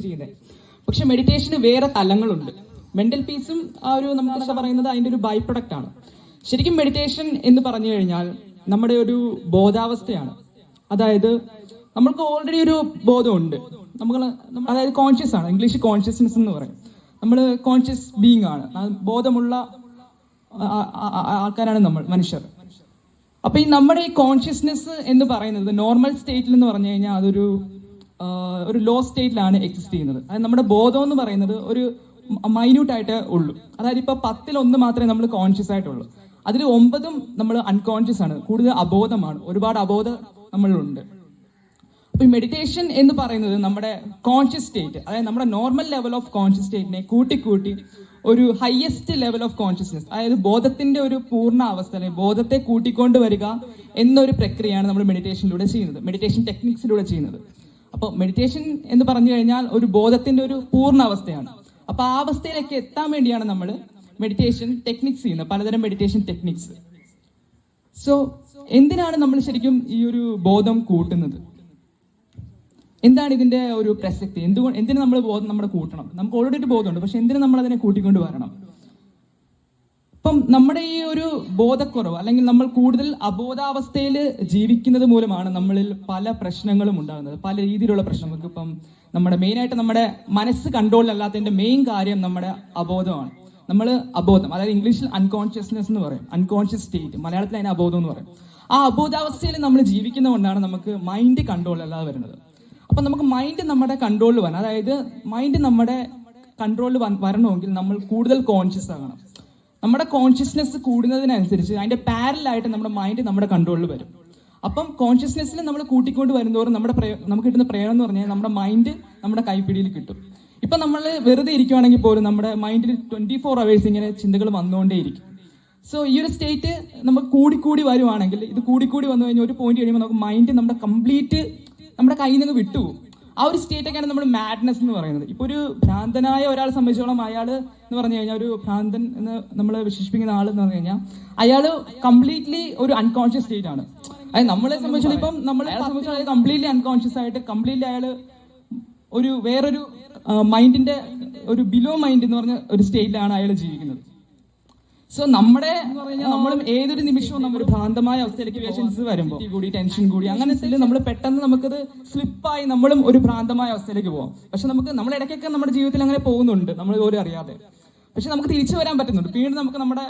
ചെയ്യുന്നത്. പക്ഷെ മെഡിറ്റേഷന് വേറെ തലങ്ങളുണ്ട്. മെന്റൽ പീസും ആ ഒരു നമുക്ക് പറയുന്നത് അതിന്റെ ഒരു ബൈ പ്രൊഡക്റ്റ് ആണ്. ശരിക്കും മെഡിറ്റേഷൻ എന്ന് പറഞ്ഞു കഴിഞ്ഞാൽ നമ്മുടെ ഒരു ബോധാവസ്ഥയാണ്. അതായത് നമ്മൾക്ക് ഓൾറെഡി ഒരു ബോധമുണ്ട്. അതായത് കോൺഷ്യസ് ആണ്. ഇംഗ്ലീഷ് കോൺഷ്യസ്നെസ് എന്ന് പറയും. നമ്മൾ കോൺഷ്യസ് ബീങ് ആണ്. ബോധമുള്ള ആൾക്കാരാണ് നമ്മൾ മനുഷ്യർ. അപ്പൊ ഈ നമ്മുടെ ഈ കോൺഷ്യസ്നെസ് എന്ന് പറയുന്നത് നോർമൽ സ്റ്റേറ്റിൽ എന്ന് പറഞ്ഞു കഴിഞ്ഞാൽ അതൊരു ലോ സ്റ്റേറ്റിലാണ് എക്സിസ്റ്റ് ചെയ്യുന്നത്. അതായത് നമ്മുടെ ബോധം എന്ന് പറയുന്നത് ഒരു മൈന്യൂട്ട് ആയിട്ട് ഉള്ളൂ. അതായത് ഇപ്പൊ 10 മാത്രമേ നമ്മൾ കോൺഷ്യസ് ആയിട്ടുള്ളൂ. അതിൽ 9 നമ്മൾ അൺകോൺഷ്യസ് ആണ്. കൂടുതൽ അബോധമാണ്. ഒരുപാട് അബോധം നമ്മളിലുണ്ട്. അപ്പൊ ഈ മെഡിറ്റേഷൻ എന്ന് പറയുന്നത് നമ്മുടെ കോൺഷ്യസ് സ്റ്റേറ്റ്, അതായത് നമ്മുടെ നോർമൽ ലെവൽ ഓഫ് കോൺഷ്യസ് സ്റ്റേറ്റിനെ കൂട്ടി ഒരു ഹയസ്റ്റ് ലെവൽ ഓഫ് കോൺഷ്യസ്നെസ്, അതായത് ബോധത്തിന്റെ ഒരു പൂർണ്ണ അവസ്ഥ, അല്ലെങ്കിൽ ബോധത്തെ കൂട്ടിക്കൊണ്ട് വരിക എന്നൊരു പ്രക്രിയയാണ് നമ്മൾ മെഡിറ്റേഷനിലൂടെ ചെയ്യുന്നത്, മെഡിറ്റേഷൻ ടെക്നിക്സിലൂടെ ചെയ്യുന്നത്. അപ്പോൾ മെഡിറ്റേഷൻ എന്ന് പറഞ്ഞു കഴിഞ്ഞാൽ ഒരു ബോധത്തിന്റെ ഒരു പൂർണ്ണ അവസ്ഥയാണ്. അപ്പൊ ആ അവസ്ഥയിലേക്ക് എത്താൻ വേണ്ടിയാണ് നമ്മൾ മെഡിറ്റേഷൻ ടെക്നിക്സ് ചെയ്യുന്നത്, പലതരം മെഡിറ്റേഷൻ ടെക്നിക്സ്. സോ എന്തിനാണ് നമ്മൾ ശരിക്കും ഈ ഒരു ബോധം കൂട്ടുന്നത്? എന്താണ് ഇതിന്റെ ഒരു പ്രസക്തി? എന്തിനു നമ്മൾ ബോധം നമ്മുടെ കൂട്ടണം? നമുക്ക് ഓൾറെഡി ഒരു ബോധമുണ്ട്, പക്ഷെ എന്തിനു നമ്മൾ അതിനെ കൂട്ടിക്കൊണ്ട് വരണം? ഇപ്പം നമ്മുടെ ഈ ഒരു ബോധക്കുറവ്, അല്ലെങ്കിൽ നമ്മൾ കൂടുതൽ അബോധാവസ്ഥയിൽ ജീവിക്കുന്നത് മൂലമാണ് നമ്മളിൽ പല പ്രശ്നങ്ങളും ഉണ്ടാകുന്നത്, പല രീതിയിലുള്ള പ്രശ്നങ്ങൾക്ക്. ഇപ്പം നമ്മുടെ മെയിനായിട്ട് നമ്മുടെ മനസ്സ് കൺട്രോളിലല്ലാത്തതിന്റെ മെയിൻ കാര്യം നമ്മുടെ അബോധമാണ്. നമ്മൾ അബോധം, അതായത് ഇംഗ്ലീഷിൽ അൺകോൺഷ്യസ്നെസ് എന്ന് പറയും, അൺകോൺഷ്യസ് സ്റ്റേറ്റ്, മലയാളത്തിൽ അതിന് അബോധം എന്ന് പറയും. ആ അബോധാവസ്ഥയിൽ നമ്മൾ ജീവിക്കുന്നതുകൊണ്ടാണ് നമുക്ക് മൈൻഡ് കൺട്രോളിലല്ലാതെ വരുന്നത്. അപ്പൊ നമുക്ക് മൈൻഡ് നമ്മുടെ കൺട്രോളിൽ വരണം. അതായത് മൈൻഡ് നമ്മുടെ കൺട്രോളിൽ വരണമെങ്കിൽ നമ്മൾ കൂടുതൽ കോൺഷ്യസ് ആകണം. നമ്മുടെ കോൺഷ്യസ്നെസ് കൂടുന്നതിനനുസരിച്ച് അതിന്റെ പാരലായിട്ട് നമ്മുടെ മൈൻഡ് നമ്മുടെ കൺട്രോളിൽ വരും. അപ്പം കോൺഷ്യസ്നെസ്സിൽ നമ്മൾ കൂട്ടിക്കൊണ്ട് വരുന്നതോറും നമുക്ക് കിട്ടുന്ന പ്രേരണ എന്ന് പറഞ്ഞാൽ നമ്മുടെ മൈൻഡ് നമ്മുടെ കൈപ്പിടിയിൽ കിട്ടും. ഇപ്പൊ നമ്മൾ വെറുതെ ഇരിക്കുവാണെങ്കിൽ പോലും നമ്മുടെ മൈൻഡിൽ 24 hours ഇങ്ങനെ ചിന്തകൾ വന്നുകൊണ്ടേയിരിക്കും. സോ ഈ ഒരു സ്റ്റേറ്റ് നമുക്ക് കൂടിക്കൂടി വരുവാണെങ്കിൽ, ഇത് കൂടിക്കൂടി വന്നു കഴിഞ്ഞാൽ ഒരു പോയിന്റ് കഴിയുമ്പോൾ നമുക്ക് മൈൻഡ് നമ്മുടെ കംപ്ലീറ്റ് നമ്മുടെ കയ്യിൽ നിന്ന് വിട്ടുപോകും. ആ ഒരു സ്റ്റേറ്റൊക്കെയാണ് നമ്മൾ മാഡ്നെസ് എന്ന് പറയുന്നത്. ഇപ്പൊ ഒരു ഭ്രാന്തനായ ഒരാളെ സംബന്ധിച്ചോളം അയാൾ എന്ന് പറഞ്ഞു കഴിഞ്ഞാൽ, ഒരു ഭ്രാന്തൻ എന്ന് നമ്മൾ വിശേഷിപ്പിക്കുന്ന ആൾ എന്ന് പറഞ്ഞു കഴിഞ്ഞാൽ അയാൾ കംപ്ലീറ്റ്ലി ഒരു അൺകോൺഷ്യസ് സ്റ്റേറ്റ് ആണ്. അതായത് നമ്മളെ സംബന്ധിച്ചോളം ഇപ്പം നമ്മളെ സംബന്ധിച്ചോളം കംപ്ലീറ്റ്ലി അൺകോൺഷ്യസ് ആയിട്ട് കംപ്ലീറ്റ്ലി അയാൾ ഒരു വേറൊരു മൈൻഡിന്റെ ഒരു ബിലോ മൈൻഡ് എന്ന് പറഞ്ഞ ഒരു സ്റ്റേറ്റിലാണ് അയാൾ ജീവിക്കുന്നത്. സോ നമ്മുടെ എന്ന് പറഞ്ഞാൽ നമ്മളും ഏതൊരു നിമിഷവും നമ്മൾ ഒരു ഭ്രാന്തമായ അവസ്ഥയിലേക്ക് പേഷ്യൻസ് വരുമ്പോൾ കൂടി ടെൻഷൻ കൂടി അങ്ങനെ നമ്മൾ പെട്ടെന്ന് നമുക്കത് സ്ലിപ്പായി നമ്മളും ഒരു ഭ്രാന്തമായ അവസ്ഥയിലേക്ക് പോകാം. പക്ഷെ നമ്മൾ ഇടയ്ക്കൊക്കെ നമ്മുടെ ജീവിതത്തിൽ അങ്ങനെ പോകുന്നുണ്ട്, നമ്മൾ പോലും അറിയാതെ. പക്ഷെ നമുക്ക് തിരിച്ചു വരാൻ പറ്റുന്നുണ്ട്, വീണ്ടും നമുക്ക് നമ്മുടെ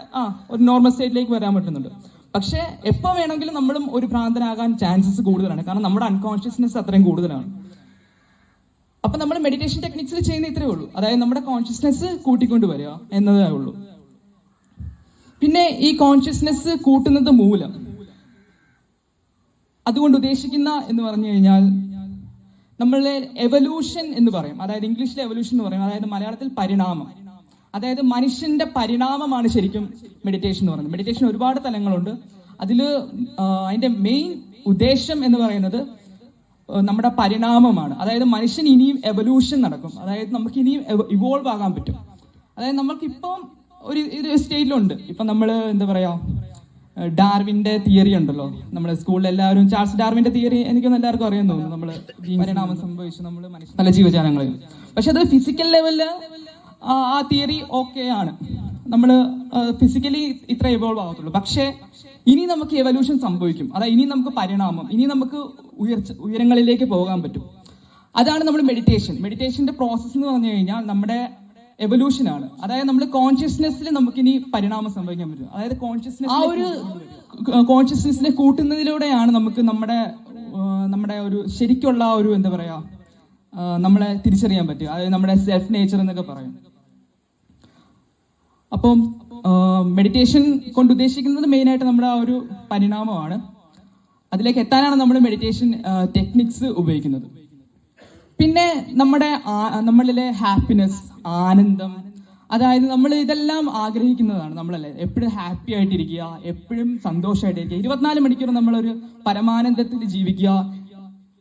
ഒരു നോർമൽ സ്റ്റേറ്റിലേക്ക് വരാൻ പറ്റുന്നുണ്ട്. പക്ഷെ എപ്പോൾ വേണമെങ്കിലും നമ്മളും ഒരു ഭ്രാന്തനാകാൻ ചാൻസസ് കൂടുതലാണ്, കാരണം നമ്മുടെ അൺകോൺഷ്യസ്നെസ് അത്രയും കൂടുതലാണ്. അപ്പൊ നമ്മൾ മെഡിറ്റേഷൻ ടെക്നിക്സിൽ ചെയ്യുന്ന ഇത്രയേ ഉള്ളൂ, അതായത് നമ്മുടെ കോൺഷ്യസ്നെസ് കൂട്ടിക്കൊണ്ട് വരിക എന്നതേ ഉള്ളൂ. പിന്നെ ഈ കോൺഷ്യസ്നെസ് കൂട്ടുന്നത് മൂലം അതുകൊണ്ട് ഉദ്ദേശിക്കുന്ന എന്ന് പറഞ്ഞു കഴിഞ്ഞാൽ നമ്മളുടെ എവല്യൂഷൻ എന്ന് പറയും. അതായത് ഇംഗ്ലീഷിലെ എവല്യൂഷൻ എന്ന് പറയും, അതായത് മലയാളത്തിൽ പരിണാമം. അതായത് മനുഷ്യന്റെ പരിണാമമാണ് ശരിക്കും മെഡിറ്റേഷൻ എന്ന് പറയുന്നത്. മെഡിറ്റേഷൻ ഒരുപാട് തലങ്ങളുണ്ട്. അതിന്റെ മെയിൻ ഉദ്ദേശം എന്ന് പറയുന്നത് നമ്മുടെ പരിണാമമാണ്. അതായത് മനുഷ്യൻ ഇനിയും എവല്യൂഷൻ നടക്കും, അതായത് നമുക്ക് ഇനിയും ഇവോൾവ് ആകാൻ പറ്റും. അതായത് നമുക്കിപ്പം ഒരു സ്റ്റേറ്റിലുണ്ട്. ഇപ്പൊ നമ്മൾ എന്താ പറയാ, ഡാർവിന്റെ തിയറി ഉണ്ടല്ലോ, നമ്മുടെ സ്കൂളിൽ എല്ലാവരും ചാൾസ് ഡാർവിന്റെ തിയറി എനിക്കൊന്നും എല്ലാവർക്കും അറിയാൻ തോന്നുന്നു. നമ്മള് പരിണാമം സംഭവിച്ചു നമ്മൾ പല ജീവജാലങ്ങളിൽ. പക്ഷെ അത് ഫിസിക്കൽ ലെവലില് ആ തിയറി ഓക്കെ ആണ്, നമ്മൾ ഫിസിക്കലി ഇത്ര എവോൾവ് ആകത്തുള്ളൂ. പക്ഷെ ഇനി നമുക്ക് എവല്യൂഷൻ സംഭവിക്കും, അതായത് ഇനി നമുക്ക് പരിണാമം, ഇനി നമുക്ക് ഉയരങ്ങളിലേക്ക് പോകാൻ പറ്റും. അതാണ് നമ്മൾ മെഡിറ്റേഷന്റെ പ്രോസസ്സ് എന്ന് പറഞ്ഞു കഴിഞ്ഞാൽ നമ്മുടെ എവല്യൂഷൻ ആണ്. അതായത് നമ്മൾ കോൺഷ്യസ്നെസ്സിൽ നമുക്കിനി പരിണാമം സംഭവിക്കാൻ പറ്റും. അതായത് കോൺഷ്യസ്നെസ്സിനെ കൂട്ടുന്നതിലൂടെയാണ് നമുക്ക് നമ്മുടെ ഒരു ശരിക്കുള്ള ഒരു എന്താ പറയാ നമ്മളെ തിരിച്ചറിയാൻ പറ്റുക. അതായത് നമ്മുടെ സെൽഫ് നേച്ചർ എന്നൊക്കെ പറയും. അപ്പം മെഡിറ്റേഷൻ കൊണ്ട് ഉദ്ദേശിക്കുന്നത് മെയിനായിട്ട് നമ്മുടെ ആ ഒരു പരിണാമമാണ്. അതിലേക്ക് എത്താനാണ് നമ്മൾ മെഡിറ്റേഷൻ ടെക്നിക്സ് ഉപയോഗിക്കുന്നത്. പിന്നെ നമ്മളിലെ ഹാപ്പിനെസ്, ആനന്ദം, അതായത് നമ്മൾ ഇതെല്ലാം ആഗ്രഹിക്കുന്നതാണ്. നമ്മളല്ലേ എപ്പോഴും ഹാപ്പി ആയിട്ടിരിക്കുക, എപ്പോഴും സന്തോഷമായിട്ടിരിക്കുക, 24 മണിക്കൂർ നമ്മളൊരു പരമാനന്ദത്തിൽ ജീവിക്കുക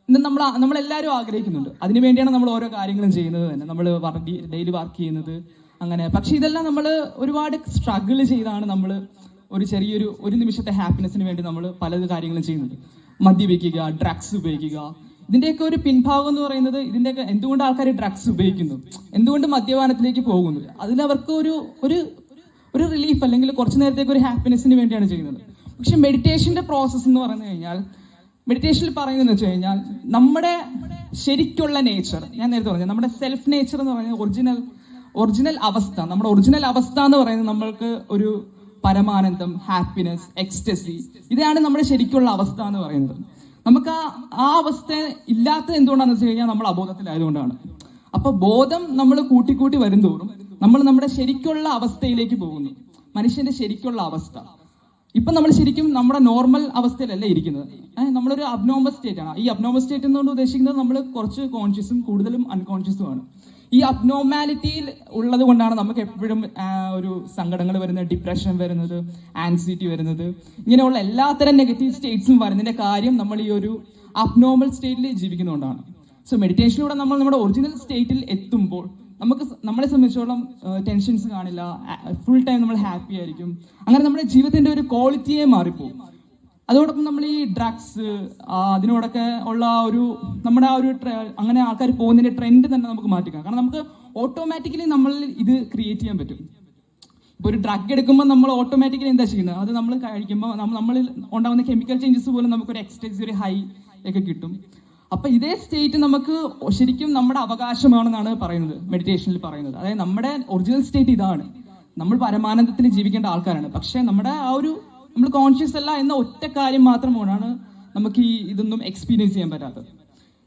എന്ന് നമ്മളെല്ലാവരും ആഗ്രഹിക്കുന്നുണ്ട്. അതിനുവേണ്ടിയാണ് നമ്മൾ ഓരോ കാര്യങ്ങളും ചെയ്യുന്നത് തന്നെ, നമ്മൾ ഡെയിലി വർക്ക് ചെയ്യുന്നത് അങ്ങനെ. പക്ഷെ ഇതെല്ലാം നമ്മൾ ഒരുപാട് സ്ട്രഗിൾ ചെയ്താണ് നമ്മൾ ഒരു നിമിഷത്തെ ഹാപ്പിനെസ്സിന് വേണ്ടി നമ്മൾ പല കാര്യങ്ങളും ചെയ്യുന്നത്. മദ്യപിക്കുക, ഡ്രഗ്സ് ഉപയോഗിക്കുക, ഇതിന്റെയൊക്കെ ഒരു പിൻഭാഗം എന്ന് പറയുന്നത് ഇതിന്റെയൊക്കെ എന്തുകൊണ്ട് ആൾക്കാർ ഡ്രഗ്സ് ഉപയോഗിക്കുന്നു, എന്തുകൊണ്ട് മദ്യപാനത്തിലേക്ക് പോകുന്നു, അതിലവർക്ക് ഒരു ഒരു ഒരു റിലീഫ് അല്ലെങ്കിൽ കുറച്ചു നേരത്തേക്ക് ഒരു ഹാപ്പിനെസ്സിന് വേണ്ടിയാണ് ചെയ്യുന്നത്. പക്ഷെ മെഡിറ്റേഷന്റെ പ്രോസസ്സ് എന്ന് പറഞ്ഞു കഴിഞ്ഞാൽ, മെഡിറ്റേഷനിൽ പറയുന്നതെന്ന് വെച്ച് കഴിഞ്ഞാൽ നമ്മുടെ ശരിക്കുള്ള നേച്ചർ, ഞാൻ നേരത്തെ പറഞ്ഞു നമ്മുടെ സെൽഫ് നേച്ചർ എന്ന് പറയുന്നത് ഒറിജിനൽ അവസ്ഥ, നമ്മുടെ ഒറിജിനൽ അവസ്ഥ എന്ന് പറയുന്നത് നമ്മൾക്ക് ഒരു പരമാനന്ദം, ഹാപ്പിനെസ്, എക്സ്റ്റസി, ഇതാണ് നമ്മുടെ ശരിക്കുള്ള അവസ്ഥ എന്ന് പറയുന്നത്. നമുക്ക് ആ അവസ്ഥ ഇല്ലാത്തത് എന്തുകൊണ്ടാണെന്ന് വെച്ച് കഴിഞ്ഞാൽ നമ്മൾ അബോധത്തിലായതുകൊണ്ടാണ്. അപ്പൊ ബോധം നമ്മൾ കൂട്ടിക്കൂട്ടി വരുന്തോറും നമ്മൾ നമ്മുടെ ശരിക്കുള്ള അവസ്ഥയിലേക്ക് പോകുന്നു, മനുഷ്യന്റെ ശരിക്കുള്ള അവസ്ഥ. ഇപ്പൊ നമ്മൾ ശരിക്കും നമ്മുടെ നോർമൽ അവസ്ഥയിലല്ല ഇരിക്കുന്നത്, നമ്മളൊരു അബ്നോർമൽ സ്റ്റേറ്റ് ആണ്. ഈ അബ്നോർമൽ സ്റ്റേറ്റ് എന്നുകൊണ്ട് ഉദ്ദേശിക്കുന്നത് നമ്മൾ കുറച്ച് കോൺഷ്യസും കൂടുതലും അൺകോൺഷ്യസും ആണ്. ഈ അബ്നോർമാലിറ്റിയിൽ ഉള്ളത് കൊണ്ടാണ് നമുക്ക് എപ്പോഴും ഒരു സങ്കടങ്ങൾ വരുന്നത്, ഡിപ്രഷൻ വരുന്നത്, ആൻസൈറ്റി വരുന്നത്, ഇങ്ങനെയുള്ള എല്ലാത്തരം നെഗറ്റീവ് സ്റ്റേറ്റ്സും വരുന്നതിന്റെ കാര്യം നമ്മൾ ഈ ഒരു അബ്നോർമൽ സ്റ്റേറ്റിൽ ജീവിക്കുന്നതുകൊണ്ടാണ്. സോ മെഡിറ്റേഷനിലൂടെ നമ്മൾ നമ്മുടെ ഒറിജിനൽ സ്റ്റേറ്റിൽ എത്തുമ്പോൾ നമുക്ക് നമ്മളെ സംബന്ധിച്ചോളം ടെൻഷൻസ് കാണില്ല, ഫുൾ ടൈം നമ്മൾ ഹാപ്പി ആയിരിക്കും. അങ്ങനെ നമ്മുടെ ജീവിതത്തിന്റെ ഒരു ക്വാളിറ്റിയെ മാറിപ്പോകും. അതോടൊപ്പം നമ്മൾ ഈ ഡ്രഗ്സ് അതിനോടൊക്കെ ഉള്ള ഒരു നമ്മുടെ ആ ഒരു അങ്ങനെ ആൾക്കാർ പോകുന്നതിന്റെ ട്രെൻഡ് തന്നെ നമുക്ക് മാറ്റിക്കാം. കാരണം നമുക്ക് ഓട്ടോമാറ്റിക്കലി നമ്മൾ ഇത് ക്രിയേറ്റ് ചെയ്യാൻ പറ്റും. ഇപ്പൊ ഒരു ഡ്രഗ് എടുക്കുമ്പോൾ നമ്മൾ ഓട്ടോമാറ്റിക്കലി എന്താ ചെയ്യുന്നത്, അത് നമ്മൾ കഴിക്കുമ്പോൾ നമ്മളിൽ ഉണ്ടാകുന്ന കെമിക്കൽ ചേഞ്ചസ് പോലും നമുക്കൊരു എക്സ്റ്റസി, ഒരു ഹൈ ഒക്കെ കിട്ടും. അപ്പൊ ഇതേ സ്റ്റേറ്റ് നമുക്ക് ശരിക്കും നമ്മുടെ അവകാശമാണെന്നാണ് പറയുന്നത്, മെഡിറ്റേഷനിൽ പറയുന്നത്. അതായത് നമ്മുടെ ഒറിജിനൽ സ്റ്റേറ്റ് ഇതാണ്, നമ്മൾ പരമാനന്ദത്തിൽ ജീവിക്കേണ്ട ആൾക്കാരാണ്. പക്ഷെ നമ്മുടെ ആ ഒരു നമ്മൾ കോൺഷ്യസ് അല്ല എന്ന ഒറ്റ കാര്യം മാത്രമാണ് നമുക്ക് ഇതൊന്നും എക്സ്പീരിയൻസ് ചെയ്യാൻ പറ്റാത്തത്.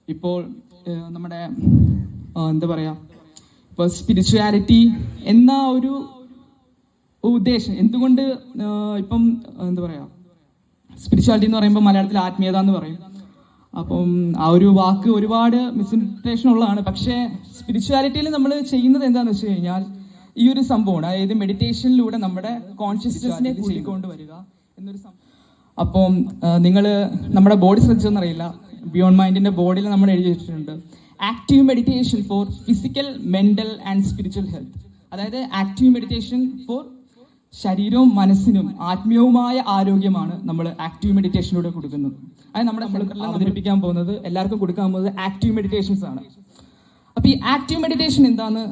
ഇപ്പോൾ നമ്മുടെ എന്താ പറയാ, ഇപ്പൊ സ്പിരിച്വാലിറ്റി എന്ന ഒരു ഉദ്ദേശം എന്തുകൊണ്ട് ഇപ്പം എന്താ പറയാ, സ്പിരിച്വാലിറ്റി എന്ന് പറയുമ്പോൾ മലയാളത്തിൽ ആത്മീയത എന്ന് പറയും. അപ്പം ആ ഒരു വാക്ക് ഒരുപാട് മിസ്ഇന്റർപ്രിട്ടേഷൻ ഉള്ളതാണ്. പക്ഷേ സ്പിരിച്വാലിറ്റിയിൽ നമ്മൾ ചെയ്യുന്നത് എന്താണെന്ന് വെച്ച് കഴിഞ്ഞാൽ ഈ ഒരു സംഭവമാണ്, അതായത് മെഡിറ്റേഷനിലൂടെ നമ്മുടെ കോൺഷ്യസ്നെസ്സിനെ കൂട്ടിക്കൊണ്ട് വരിക എന്നൊരു സംഭവം. അപ്പം നിങ്ങൾ നമ്മുടെ ബോഡി ശ്രദ്ധിച്ചെന്നറിയില്ല, ബിയോണ്ട് മൈൻഡിന്റെ ബോഡിയിൽ നമ്മൾ എഴുതി വെച്ചിട്ടുണ്ട് active meditation four physical, mental and spiritual health. അതായത് ആക്റ്റീവ് മെഡിറ്റേഷൻ ഫോർ ശരീരവും മനസ്സിനും ആത്മീയവുമായ ആരോഗ്യമാണ് നമ്മൾ ആക്റ്റീവ് മെഡിറ്റേഷനിലൂടെ കൊടുക്കുന്നത്. അത് നമ്മൾ അവതരിപ്പിക്കാൻ പോകുന്നത്, എല്ലാവർക്കും കൊടുക്കാൻ പോകുന്നത് ആക്റ്റീവ് മെഡിറ്റേഷൻസ് ആണ്. അപ്പൊ ഈ ആക്റ്റീവ് മെഡിറ്റേഷൻ എന്താന്ന്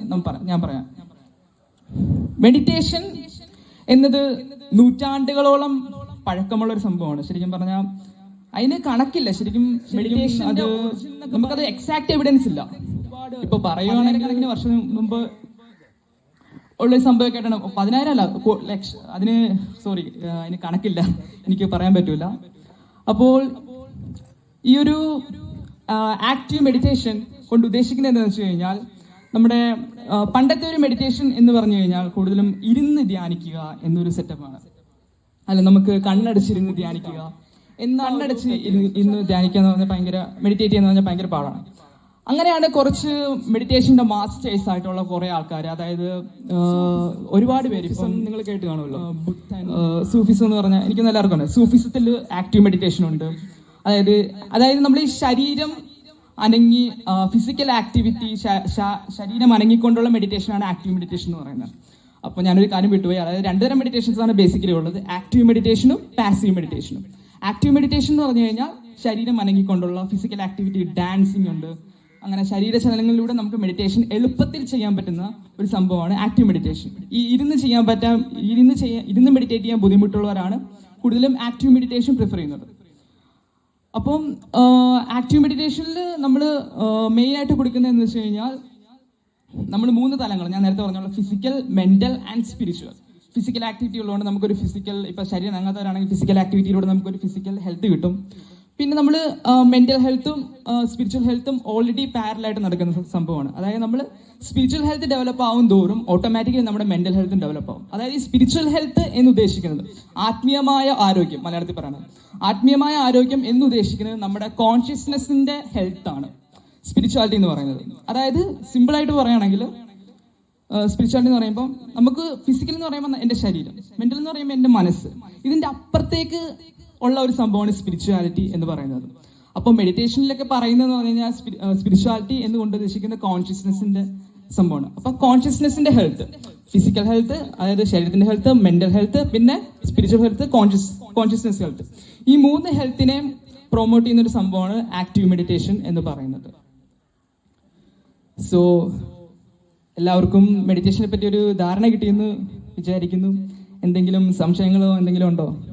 ഞാൻ പറയാം. മെഡിറ്റേഷൻ എന്നത് നൂറ്റാണ്ടുകളോളം പഴക്കമുള്ള ഒരു സംഭവമാണ്. ശരിക്കും പറഞ്ഞാൽ അതിന് കണക്കില്ല. ശരിക്കും മെഡിറ്റേഷൻ അത് നമുക്കത് എക്സാക്ട് എവിഡൻസ് ഇല്ല. ഇപ്പൊ പറയുകയാണെങ്കിൽ കണക്കിന് വർഷം മുമ്പ് ഉള്ള സംഭവം കേട്ടാണ്, 10,000 അല്ല ലക്ഷം, അതിന് അതിന് കണക്കില്ല, എനിക്ക് പറയാൻ പറ്റൂല. അപ്പോൾ ഈ ഒരു ആക്റ്റീവ് മെഡിറ്റേഷൻ കൊണ്ട് ഉദ്ദേശിക്കുന്നത് എന്താണെന്ന് വെച്ച് കഴിഞ്ഞാൽ, നമ്മുടെ പണ്ടത്തെ ഒരു മെഡിറ്റേഷൻ എന്ന് പറഞ്ഞു കഴിഞ്ഞാൽ കൂടുതലും ഇരുന്ന് ധ്യാനിക്കുക എന്നൊരു സെറ്റപ്പാണ്. അല്ല, നമുക്ക് കണ്ണടച്ചിരുന്ന് ധ്യാനിക്കുക കണ്ണടച്ച് ഇന്ന് ധ്യാനിക്കുക എന്ന് പറഞ്ഞാൽ ഭയങ്കര, മെഡിറ്റേറ്റ് ചെയ്യുന്ന പറഞ്ഞാൽ ഭയങ്കര പാടാണ്. അങ്ങനെയാണ് കുറച്ച് മെഡിറ്റേഷന്റെ മാസ്റ്റേഴ്സ് ആയിട്ടുള്ള കുറെ ആൾക്കാർ, അതായത് ഒരുപാട് പേര് ഇപ്പം നിങ്ങൾ കേട്ട് കാണുമല്ലോ, സൂഫിസം എന്ന് പറഞ്ഞാൽ എനിക്കൊന്നും എല്ലാവർക്കും ഉണ്ട്. സൂഫിസത്തിൽ ആക്റ്റീവ് മെഡിറ്റേഷൻ ഉണ്ട്. അതായത് നമ്മൾ ഈ ശരീരം അനങ്ങി, ഫിസിക്കൽ ആക്ടിവിറ്റി, ശരീരം അനങ്ങിക്കൊണ്ടുള്ള മെഡിറ്റേഷനാണ് ആക്റ്റീവ് മെഡിറ്റേഷൻ എന്ന് പറയുന്നത്. അപ്പോൾ ഞാനൊരു കാര്യം വിട്ടുപോയി. അതായത് 2 തരം മെഡിറ്റേഷൻസ് ആണ് ബേസിക്കലി ഉള്ളത്, ആക്റ്റീവ് മെഡിറ്റേഷനും പാസീവ് മെഡിറ്റേഷനും. ആക്റ്റീവ് മെഡിറ്റേഷൻ എന്ന് പറഞ്ഞു കഴിഞ്ഞാൽ ശരീരം അനങ്ങിക്കൊണ്ടുള്ള ഫിസിക്കൽ ആക്ടിവിറ്റി, ഡാൻസിങ് ഉണ്ട്. അങ്ങനെ ശരീരചലനങ്ങളിലൂടെ നമുക്ക് മെഡിറ്റേഷൻ എളുപ്പത്തിൽ ചെയ്യാൻ പറ്റുന്ന ഒരു സംഭവമാണ് ആക്റ്റീവ് മെഡിറ്റേഷൻ. ഈ ഇരുന്ന് മെഡിറ്റേറ്റ് ചെയ്യാൻ ബുദ്ധിമുട്ടുള്ളവരാണ് കൂടുതലും ആക്റ്റീവ് മെഡിറ്റേഷൻ പ്രിഫർ ചെയ്യുന്നത്. അപ്പം ആക്റ്റീവ് മെഡിറ്റേഷനിൽ നമ്മൾ മെയിൻ ആയിട്ട് കൊടുക്കുന്നത് എന്ന് വെച്ച് കഴിഞ്ഞാൽ, നമ്മൾ 3 തലങ്ങൾ ഞാൻ നേരത്തെ പറഞ്ഞോളൂ, physical, mental and spiritual. Physical activity ഉള്ളതുകൊണ്ട് നമുക്കൊരു ഫിസിക്കൽ, ഇപ്പൊ ശരീരം അനങ്ങാത്തവരാണെങ്കിൽ ഫിസിക്കൽ ആക്ടിവിറ്റിയിലൂടെ നമുക്കൊരു ഫിസിക്കൽ ഹെൽത്ത് കിട്ടും. പിന്നെ നമ്മൾ മെന്റൽ ഹെൽത്തും സ്പിരിച്വൽ ഹെൽത്തും ഓൾറെഡി പാരലായിട്ട് നടക്കുന്ന സംഭവമാണ്. അതായത് നമ്മൾ സ്പിരിച്വൽ ഹെൽത്ത് ഡെവലപ്പ് ആവും തോറും ഓട്ടോമാറ്റിക്കലി നമ്മുടെ മെന്റൽ ഹെൽത്തും ഡെവലപ്പ് ആവും. അതായത് ഈ സ്പിരിച്വൽ ഹെൽത്ത് എന്ന് ഉദ്ദേശിക്കുന്നത് ആത്മീയമായ ആരോഗ്യം, മലയാളത്തിൽ പറയണം. ആത്മീയമായ ആരോഗ്യം എന്ന് ഉദ്ദേശിക്കുന്നത് നമ്മുടെ കോൺഷ്യസ്നെസ്സിന്റെ ഹെൽത്ത് ആണ് സ്പിരിച്വാലിറ്റി എന്ന് പറയുന്നത്. അതായത് സിമ്പിൾ ആയിട്ട് പറയുകയാണെങ്കിൽ, സ്പിരിച്വാലിറ്റി എന്ന് പറയുമ്പോൾ നമുക്ക് ഫിസിക്കൽ എന്ന് പറയുമ്പോൾ എൻ്റെ ശരീരം, മെന്റൽ എന്ന് പറയുമ്പോൾ എൻ്റെ മനസ്സ്, ഇതിന്റെ അപ്പുറത്തേക്ക് ഉള്ള ഒരു സംഭവമാണ് സ്പിരിച്വാലിറ്റി എന്ന് പറയുന്നത്. അപ്പോൾ മെഡിറ്റേഷനിലൊക്കെ പറയുന്നതെന്ന് പറഞ്ഞു കഴിഞ്ഞാൽ സ്പിരിച്വാലിറ്റി എന്നുകൊണ്ട് ഉദ്ദേശിക്കുന്ന കോൺഷ്യസ്നെസ്സിന്റെ സംഭവമാണ്. അപ്പൊ കോൺഷ്യസ്നെസ്സിന്റെ ഹെൽത്ത്, ഫിസിക്കൽ ഹെൽത്ത് അതായത് ശരീരത്തിന്റെ ഹെൽത്ത്, മെന്റൽ ഹെൽത്ത്, പിന്നെ സ്പിരിച്വൽ ഹെൽത്ത്, കോൺഷ്യസ്നെസ് ഹെൽത്ത്, ഈ 3 ഹെൽത്തിനെ പ്രൊമോട്ട് ചെയ്യുന്ന ഒരു സംഭവമാണ് ആക്റ്റീവ് മെഡിറ്റേഷൻ എന്ന് പറയുന്നത്. സോ എല്ലാവർക്കും മെഡിറ്റേഷനെ പറ്റി ഒരു ധാരണ കിട്ടിയെന്ന് വിചാരിക്കുന്നു. എന്തെങ്കിലും സംശയങ്ങളോ എന്തെങ്കിലും ഉണ്ടോ?